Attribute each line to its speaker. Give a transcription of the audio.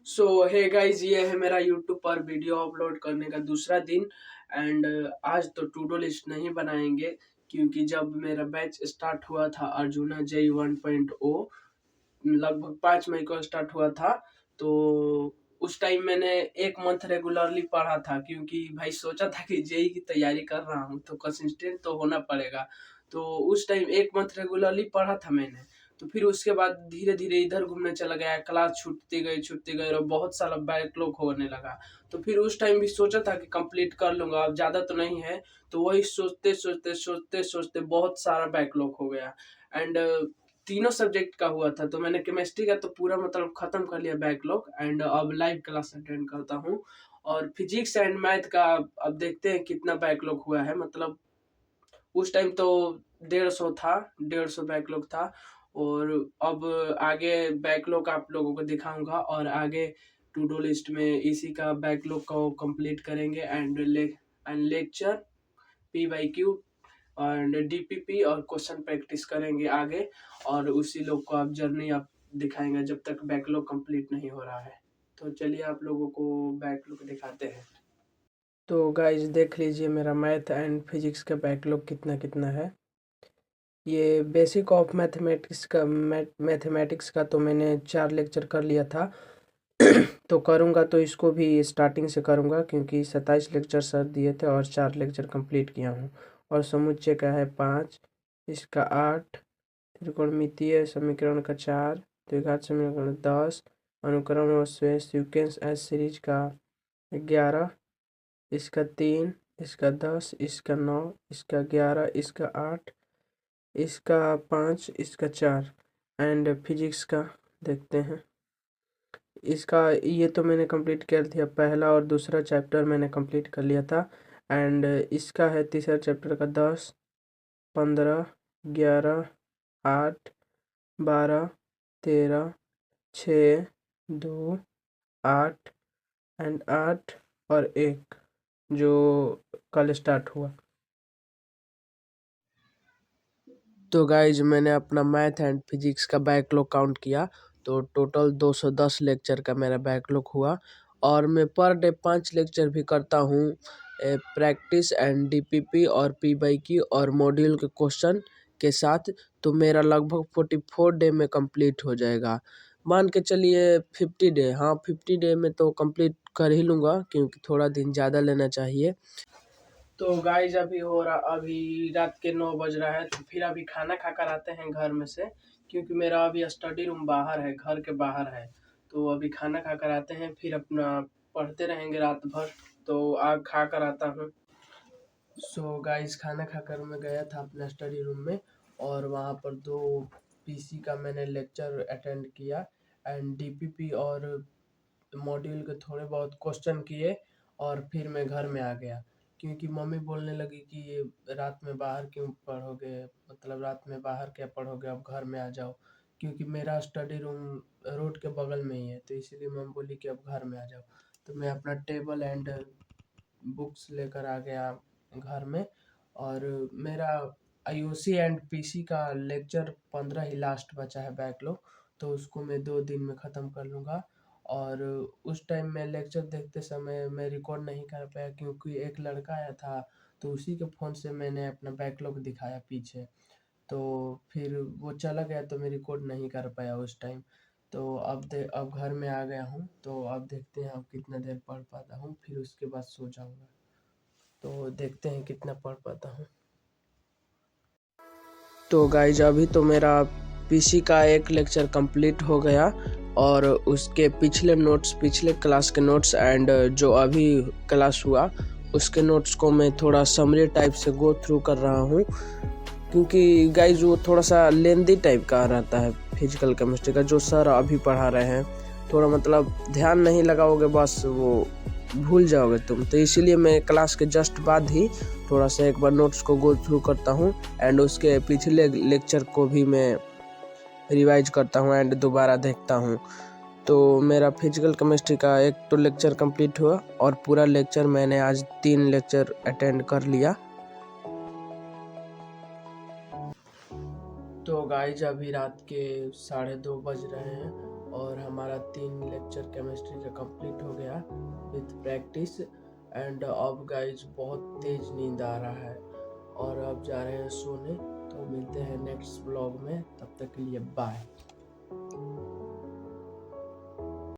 Speaker 1: सो hey guys, ये है मेरा यूट्यूब पर वीडियो अपलोड करने का दूसरा दिन। एंड आज तो टू डू लिस्ट नहीं बनाएंगे, क्योंकि जब मेरा बैच स्टार्ट हुआ था अर्जुना JEE 1.0 लगभग 5 मई को स्टार्ट हुआ था। तो उस टाइम मैंने एक मंथ रेगुलरली पढ़ा था, क्योंकि भाई सोचा था कि जेई की तैयारी कर रहा हूँ तो कंसिस्टेंट तो होना पड़ेगा। तो उस टाइम एक मंथ रेगुलरली पढ़ा था मैंने। तो फिर उसके बाद धीरे धीरे इधर घूमने चला गया, क्लास छूटती गई और बहुत सारा बैकलॉग होने लगा। तो फिर उस टाइम भी सोचा था कि कंप्लीट कर लूंगा, अब ज़्यादा तो नहीं है। तो वही सोचते बहुत सारा बैकलॉग हो गया। एंड तीनों सब्जेक्ट का हुआ था, तो मैंने केमिस्ट्री का तो पूरा मतलब खत्म कर लिया बैकलॉग। एंड अब लाइव क्लास अटेंड करता हूँ। और फिजिक्स एंड मैथ का अब देखते हैं कितना बैकलॉग हुआ है। मतलब उस टाइम तो 150 था, 150 बैकलॉग था। और अब आगे बैकलॉग आप लोगों को दिखाऊंगा, और आगे टू डू लिस्ट में इसी का बैकलॉग को कंप्लीट करेंगे। And lecture PYQ and DPP और क्वेश्चन प्रैक्टिस करेंगे आगे। और उसी लोग को आप जर्नी आप दिखाएंगे जब तक बैकलॉग कंप्लीट नहीं हो रहा है। तो चलिए आप लोगों को बैकलॉग दिखाते हैं। तो गाइस देख लीजिए मेरा मैथ एंड फिजिक्स का बैकलॉग कितना कितना है। ये बेसिक ऑफ मैथमेटिक्स का तो मैंने 4 लेक्चर कर लिया था। तो करूँगा तो इसको भी स्टार्टिंग से करूँगा, क्योंकि 27 लेक्चर सर दिए थे और 4 लेक्चर कंप्लीट किया हूँ। और समुच्चय का है 5, इसका 8, त्रिकोणमितीय समीकरण का 4, द्विघात समीकरण 10, अनुक्रम और सीक्वेंस एस सीरीज का 11, इसका 3, इसका 10, इसका 9, इसका 11, इसका 8, इसका 5, इसका 4। एंड फिजिक्स का देखते हैं। इसका ये तो मैंने कंप्लीट कर दिया, पहला और दूसरा चैप्टर मैंने कंप्लीट कर लिया था। एंड इसका है तीसरा चैप्टर का 10, 15, 11, 8, 12, 13, 6, 2, 8 एंड 8 और 1 जो कल स्टार्ट हुआ। तो गाइज मैंने अपना मैथ एंड फिजिक्स का बैकलॉग काउंट किया, तो टोटल 210 लेक्चर का मेरा बैकलॉग हुआ। और मैं पर डे 5 लेक्चर भी करता हूँ, प्रैक्टिस एंड DPP और PYQ और मॉड्यूल के क्वेश्चन के साथ। तो मेरा लगभग 44 डे में कंप्लीट हो जाएगा। मान के चलिए 50 डे, हाँ 50 डे में तो कंप्लीट कर ही लूँगा, क्योंकि थोड़ा दिन ज़्यादा लेना चाहिए। तो गाइज अभी रात के 9 बज रहा है, तो फिर अभी खाना खा कर आते हैं घर में से, क्योंकि मेरा अभी स्टडी रूम बाहर है, घर के बाहर है। तो अभी खाना खा कर आते हैं, फिर अपना पढ़ते रहेंगे रात भर। तो आग खा कर आता हूँ। सो गाइस खाना खाकर मैं गया था अपना स्टडी रूम में, और वहाँ पर 2 PC का मैंने लेक्चर अटेंड किया। एंड DPP और मॉड्यूल के थोड़े बहुत क्वेश्चन किए, और फिर मैं घर में आ गया, क्योंकि मम्मी बोलने लगी कि ये रात में बाहर क्यों पढ़ोगे, मतलब रात में बाहर क्या पढ़ोगे, अब घर में आ जाओ। क्योंकि मेरा स्टडी रूम रोड के बगल में ही है, तो इसीलिए मम्मी बोली कि अब घर में आ जाओ। तो मैं अपना टेबल एंड बुक्स लेकर आ गया घर में। और मेरा IOC एंड PC का लेक्चर 15 ही लास्ट बचा है बैकलॉग, तो उसको मैं 2 दिन में ख़त्म कर लूँगा। और उस टाइम मैं लेक्चर देखते समय मैं रिकॉर्ड नहीं कर पाया, क्योंकि एक लड़का आया था, तो उसी के फ़ोन से मैंने अपना बैकलॉग दिखाया पीछे। तो फिर वो चला गया, तो मैं रिकॉर्ड नहीं कर पाया उस टाइम। तो अब घर में आ गया हूँ, तो अब देखते हैं अब कितना देर पढ़ पाता हूँ, फिर उसके बाद सो जाऊँगा। तो देखते हैं कितना पढ़ पाता हूँ। तो गाइज अभी तो मेरा PC का एक लेक्चर कंप्लीट हो गया, और उसके पिछले क्लास के नोट्स एंड जो अभी क्लास हुआ उसके नोट्स को मैं थोड़ा समरी टाइप से गो थ्रू कर रहा हूँ, क्योंकि गाइज वो थोड़ा सा लेंदी टाइप का रहता है फिजिकल केमिस्ट्री का, जो सर अभी पढ़ा रहे हैं। थोड़ा मतलब ध्यान नहीं लगाओगे, बस वो भूल जाओगे तुम। तो इसीलिए मैं क्लास के जस्ट बाद ही थोड़ा सा एक बार नोट्स को गो थ्रू करता हूँ, एंड उसके पिछले लेक्चर को भी मैं रिवाइज करता हूँ एंड दोबारा देखता हूँ। तो मेरा फिजिकल केमिस्ट्री का एक तो लेक्चर कंप्लीट हुआ, और पूरा लेक्चर मैंने आज 3 लेक्चर अटेंड कर लिया। तो गाइज अभी रात के 2:30 बज रहे हैं, और हमारा 3 लेक्चर केमिस्ट्री का कंप्लीट हो गया विथ प्रैक्टिस। एंड अब गाइज बहुत तेज नींद आ रहा है और अब जा रहे हैं सोने। तो मिलते हैं नेक्स्ट ब्लॉग में, तब तक के लिए बाय।